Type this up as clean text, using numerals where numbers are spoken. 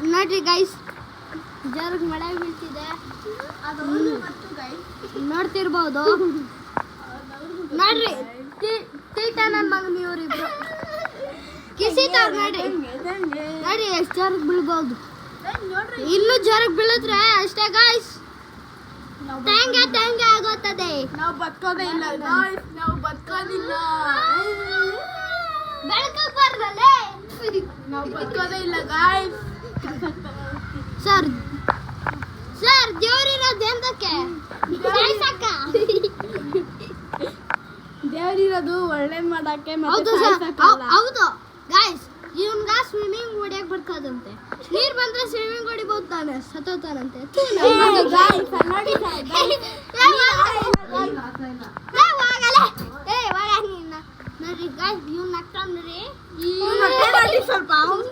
ನೋಡ್ರಿ ಗೈಸ್ ಜೋರಾಗಿ ಮಳೆ ಬೀಳ್ತಿದೆ ನೋಡ್ತಿರ್ಬೋದು ನೋಡ್ರಿ ಟೈಟಾನನ್ ಮಗನ ಇವರಿಬ್ರು ಕಿಸಿತಾರ ನೋಡ್ರಿ ನೋಡ್ರಿ ಎಷ್ಟು ಜೋರಾಗಿ ಬೀಳ್ಬೋದು ಇನ್ನೂ ಜೋರಾಗಿ ಬೀಳಿದ್ರೆ ಅಷ್ಟೇ ಗೈಸ್ ತಂಗೆ ಆಗುತ್ತದೆ ನಾವು ಬದುಕೋದೇ ಇಲ್ಲ ಗಾಯ್ಸ್ ನಾವು ಬದುಕೋದಿಲ್ಲ ಬೆಳಕು ಬರಲೇ ನಾವು ಬದುಕೋದೇ ಇಲ್ಲ ಗಾಯ್ಸ್ ಸರ್ ದೇವ್ರಿರೋದು ಎಂತಕ್ಕೆ ಸಾಯ್ಸಕ್ಕ ದೇವ್ರಿರೋದು ಒಳ್ಳೆ ಮಾಡಕ್ಕೆ ಹೌದು ಮತ್ತೆ ಸರ್ ಸಾಯ್ಸಕ್ಕಲ್ಲ. ಹೌದು ಗೈಸ್ ಇವನ್ಗ ಸ್ವಿಮ್ಮಿಂಗ್ ಹೊಡಿಯಕ್ ಬರ್ತದಂತೆ ನೀರ್ ಬಂದ್ರೆ ಸ್ವಿಮ್ಮಿಂಗ್ ಹೊಡಿಬಹುದು ತಾನೆ ಸತ್ತೋತಾನಂತೆ Guys, ನೋಡಿ ನೋಡ್ರಿ ಗೈಸ್ ಇವ್ನ ನಗ್ತಾನ್ರಿ ನೋಡಿ ಸ್ವಲ್ಪ ಅವ್ನು